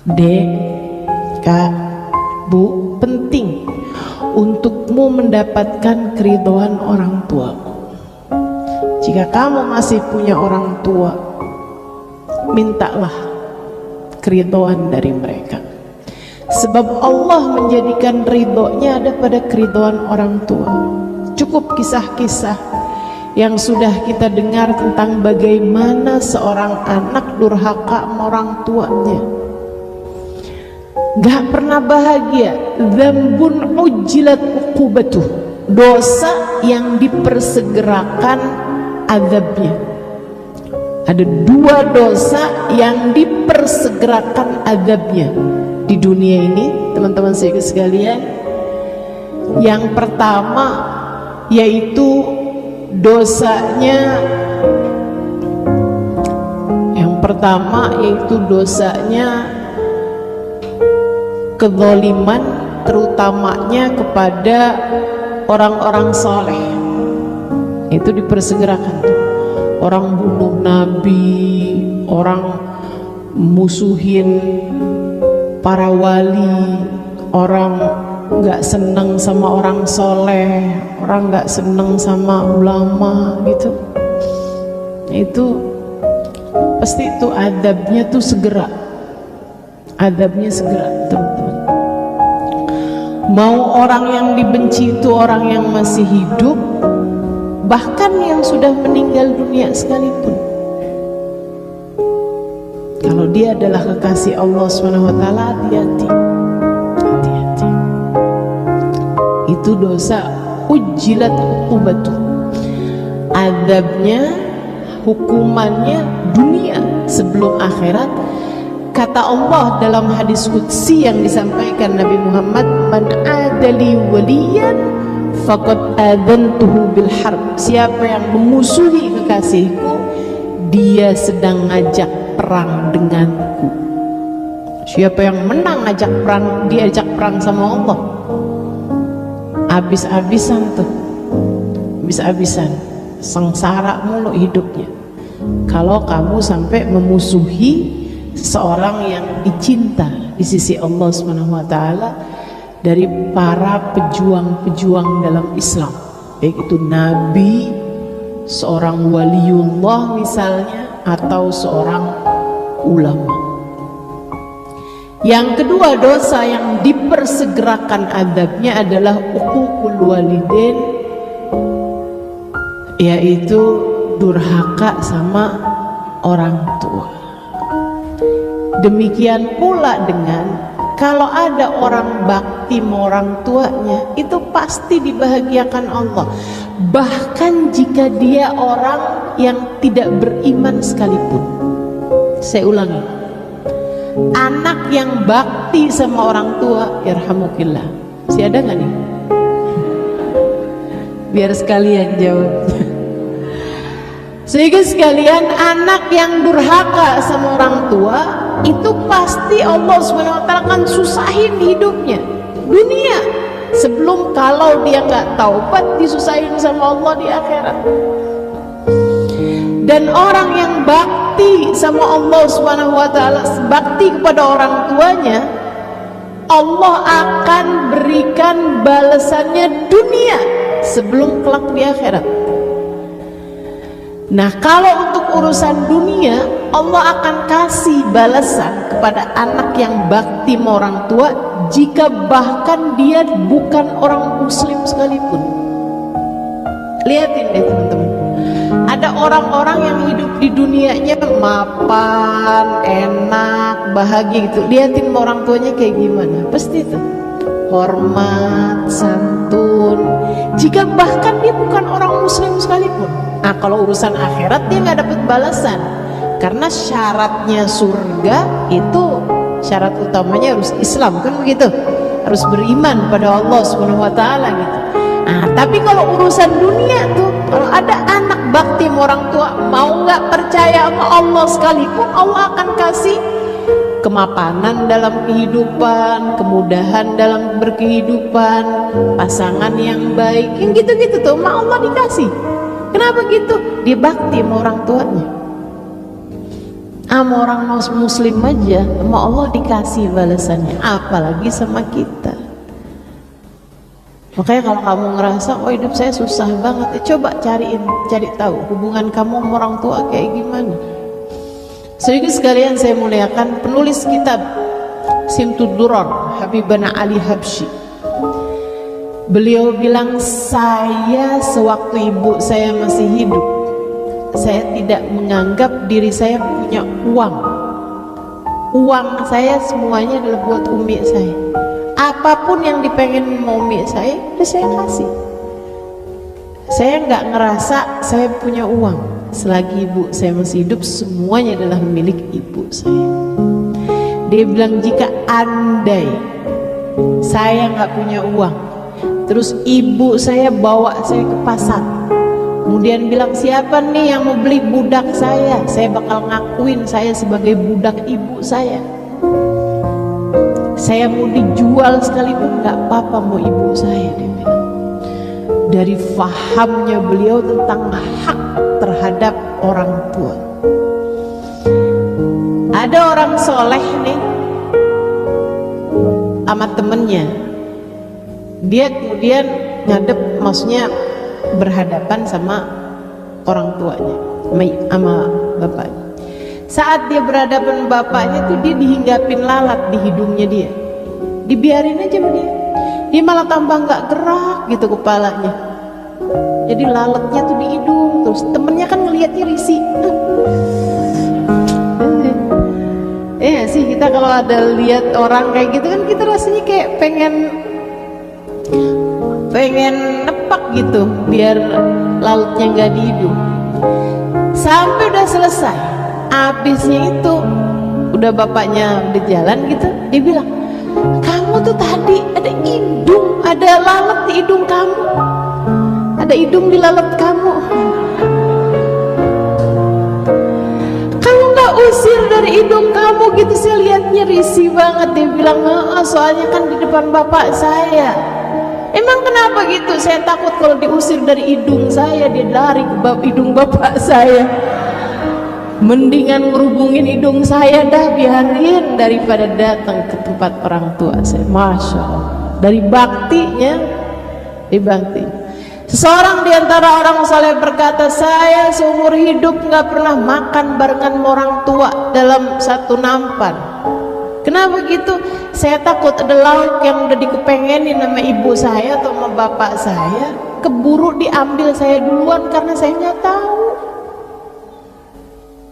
Dek, Kak, Bu, penting untukmu mendapatkan keridhaan orang tuamu. Jika kamu masih punya orang tua, mintalah keridhaan dari mereka. Sebab Allah menjadikan ridhonya ada pada keridhaan orang tua. Cukup kisah-kisah yang sudah kita dengar tentang bagaimana seorang anak durhaka sama orang tuanya, gak pernah bahagia. Dzambun ujilat uqubatuh, dosa yang dipersegerakan azabnya. Ada dua dosa yang dipersegerakan azabnya di dunia ini, teman-teman sekalian. Yang pertama yaitu dosanya kezaliman, terutamanya kepada orang-orang soleh. Itu dipersegerakan tuh. Orang bunuh nabi, orang musuhin para wali, orang gak seneng sama orang soleh, orang gak seneng sama ulama gitu. Itu pasti itu adabnya tuh segera, adabnya segera, teman-teman. Mau orang yang dibenci itu orang yang masih hidup, bahkan yang sudah meninggal dunia sekalipun, kalau dia adalah kekasih Allah SWT, hati-hati. Hati-hati. Itu dosa ujilat uqubatuh. Adabnya, hukumannya dunia sebelum akhirat. Kata Allah dalam hadis qudsi yang disampaikan Nabi Muhammad, man adali waliyan faqad adantuhu bil harb. Siapa yang memusuhi kekasihku, dia sedang ngajak perang denganku. Siapa yang menang ngajak perang, diajak perang sama Allah, habis-habisan tuh, habis-habisan, sengsara mulu hidupnya. Kalau kamu sampai memusuhi seorang yang dicinta di sisi Allah SWT dari para pejuang-pejuang dalam Islam, baik itu nabi, seorang waliullah misalnya, atau seorang ulama. Yang kedua dosa yang dipersegerakan adabnya adalah uququl walidain, yaitu durhaka sama orang tua. Demikian pula dengan kalau ada orang bakti sama orang tuanya, itu pasti dibahagiakan Allah. Bahkan jika dia orang yang tidak beriman sekalipun. Saya ulangi, anak yang bakti sama orang tua, yarhamukillah, masih ada gak nih? Biar sekalian jawabnya. Sehingga sekalian, anak yang durhaka sama orang tua, itu pasti Allah SWT akan susahin hidupnya dunia, sebelum kalau dia gak taubat disusahin sama Allah di akhirat. Dan orang yang bakti sama Allah SWT, bakti kepada orang tuanya, Allah akan berikan balasannya dunia sebelum kelak di akhirat. Nah, kalau untuk urusan dunia, Allah akan kasih balasan kepada anak yang bakti sama orang tua, jika bahkan dia bukan orang muslim sekalipun. Lihatin deh teman-teman, ada orang-orang yang hidup di dunianya mapan, enak, bahagia gitu. Lihatin sama orang tuanya kayak gimana, pasti itu hormat, santun, jika bahkan dia bukan orang muslim sekalipun. Nah, kalau urusan akhirat dia nggak dapat balasan, karena syaratnya surga itu, syarat utamanya harus Islam, kan begitu, harus beriman pada Allah SWT gitu. Nah, tapi kalau urusan dunia tuh, kalau ada anak bakti sama orang tua, mau nggak percaya sama Allah sekalipun, Allah akan kasih kemapanan dalam kehidupan, kemudahan dalam berkehidupan, pasangan yang baik, yang gitu-gitu tuh sama Allah dikasih. Kenapa gitu? Dia bakti sama orang tuanya. Sama orang muslim aja sama Allah dikasih balasannya, apalagi sama kita. Makanya kalau kamu ngerasa oh hidup saya susah banget, coba cari tahu hubungan kamu sama orang tua kayak gimana. Sedikit sekalian saya muliakan, penulis kitab Simtud Durar Habibana Ali Habsyi, beliau bilang, saya sewaktu ibu saya masih hidup, saya tidak menganggap diri saya punya uang. Uang saya semuanya adalah buat umi saya. Apapun yang dipengen mau umi saya, udah saya kasih. Saya nggak ngerasa saya punya uang. Selagi ibu saya masih hidup, semuanya adalah milik ibu saya. Dia bilang, jika andai saya nggak punya uang, terus ibu saya bawa saya ke pasar, kemudian bilang, siapa nih yang mau beli budak saya bakal ngakuin saya sebagai budak ibu saya. Saya mau dijual sekalipun nggak apa-apa, mau ibu saya, dia bilang. Dari fahamnya beliau tentang hak terhadap orang tua. Ada orang soleh nih sama temennya, dia kemudian ngadep, maksudnya berhadapan sama orang tuanya, sama bapaknya. Saat dia berhadapan bapaknya tuh dia dihinggapin lalat di hidungnya dia, dibiarin aja sama dia malah tambah nggak gerak gitu kepalanya, jadi lalatnya tuh di hidung terus. Temennya kan ngelihatnya risih. Ya sih, kita kalau ada lihat orang kayak gitu kan kita rasanya kayak pengen nepak gitu biar lautnya nggak di hidung. Sampai udah selesai, abisnya itu udah bapaknya udah jalan gitu, dia bilang, kamu tuh tadi ada lalat di hidung kamu, ada hidung di lalat kamu. Kamu nggak usir dari hidung kamu gitu, saya lihatnya risih banget. Dia bilang, soalnya kan di depan bapak saya. Emang kenapa gitu? Saya takut kalau diusir dari hidung saya, dia lari ke hidung bapak saya. Mendingan ngerubungin hidung saya dah, biarin daripada datang ke tempat orang tua saya. Masya Allah, dari baktinya, dibakti. Seseorang diantara orang saleh berkata, saya seumur hidup nggak pernah makan barengan orang tua dalam satu nampan. Kenapa gitu? Saya takut ada lauk yang udah dikepengenin sama ibu saya atau sama bapak saya, keburu diambil saya duluan karena saya nggak tahu.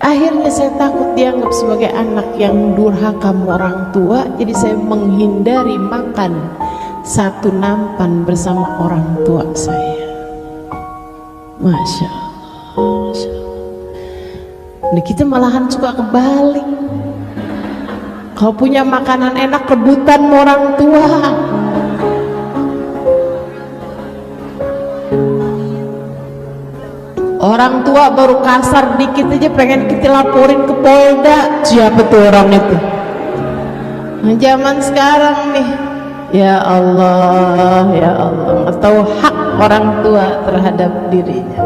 Akhirnya saya takut dianggap sebagai anak yang durhaka sama orang tua, jadi saya menghindari makan satu nampan bersama orang tua saya. Masya Allah, Masya Allah. Nah, kita malahan suka kebalik. Kalau punya makanan enak rebutan sama orang tua. Orang tua baru kasar dikit aja pengen kita laporin ke Polda. Siapa tuh orang itu? Nah, zaman sekarang nih, ya Allah, ya Allah, nggak tahu hak orang tua terhadap dirinya.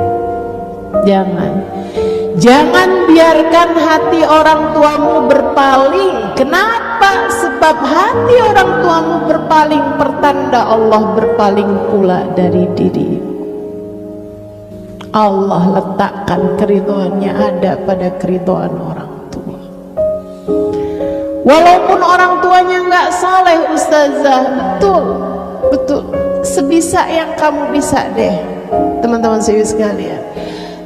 Jangan biarkan hati orang tuamu berpaling. Kenapa? Sebab hati orang tuamu berpaling, pertanda Allah berpaling pula dari dirimu. Allah letakkan keridhoannya ada pada keridhoan orang tua. Walaupun orang tuanya nggak saleh, ustazah, betul, sebisa yang kamu bisa deh, teman-teman sekalian.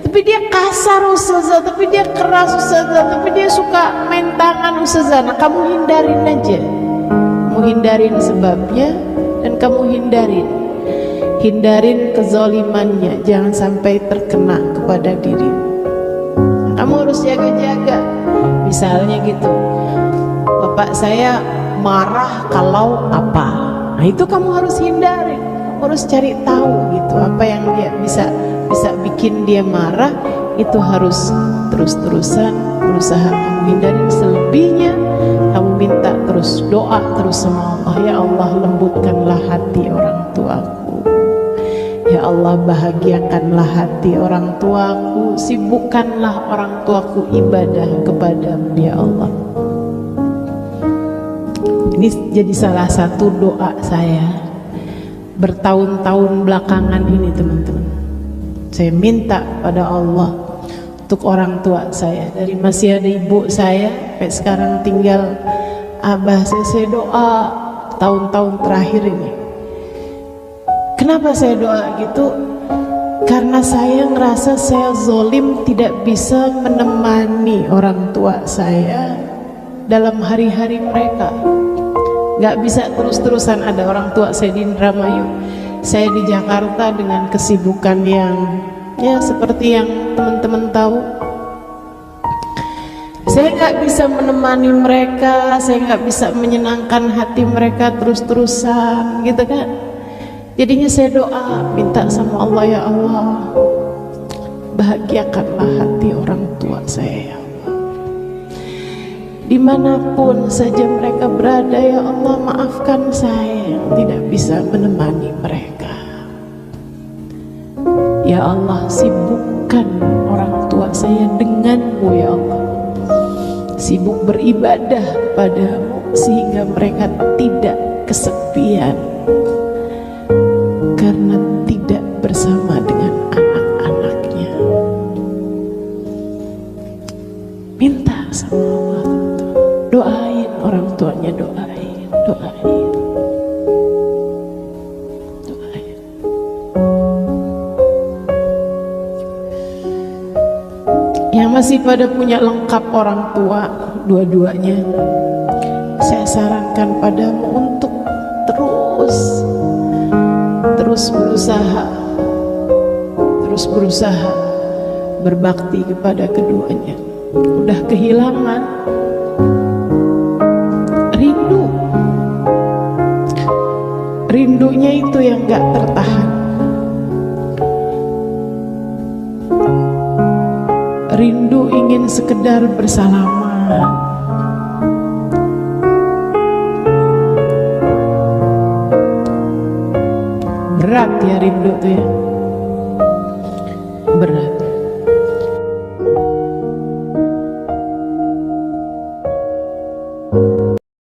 Tapi dia kasar ustazah, tapi dia keras ustazah, tapi dia suka main tangan ustazah. Nah, kamu hindarin aja, kamu hindarin sebabnya, dan kamu hindarin kezalimannya, jangan sampai terkena kepada dirimu. Kamu harus jaga-jaga. Misalnya gitu, bapak saya marah kalau apa, nah itu kamu harus hindarin, kamu harus cari tahu gitu apa yang dia bisa bikin dia marah. Itu harus terus-terusan berusaha kamu hindarin. Selebihnya kamu minta terus, doa terus sama Allah, ya Allah lembutkanlah hati orang tuaku, Ya Allah, bahagiakanlah hati orang tuaku, sibukkanlah orang tuaku ibadah kepadamu ya Allah. Ini jadi salah satu doa saya bertahun-tahun belakangan ini teman-teman. Saya minta pada Allah untuk orang tua saya, dari masih ada ibu saya sampai sekarang tinggal abah saya doa tahun-tahun terakhir ini. Kenapa saya doa gitu? Karena saya ngerasa saya zolim, tidak bisa menemani orang tua saya dalam hari-hari mereka. Gak bisa terus-terusan ada orang tua saya di Indramayu, saya di Jakarta dengan kesibukan yang ya seperti yang teman-teman tahu. Saya gak bisa menemani mereka, saya gak bisa menyenangkan hati mereka terus-terusan gitu kan. Jadinya saya doa, minta sama Allah, ya Allah, bahagiakanlah hati orang tua saya ya Allah. Dimanapun saja mereka berada ya Allah, maafkan saya yang tidak bisa menemani mereka. Ya Allah, sibukkan orang tua saya denganmu ya Allah. Sibuk beribadah padamu sehingga mereka tidak kesepian karena tidak bersama dengan anak-anaknya. Minta sama Allah, doain orang tuanya, doain. Yang masih pada punya lengkap orang tua dua-duanya, saya sarankan padamu untuk terus berusaha berbakti kepada keduanya. Udah kehilangan, rindunya itu yang gak tertahan. Rindu ingin sekedar bersalaman. Berat ya rindu tuh ya.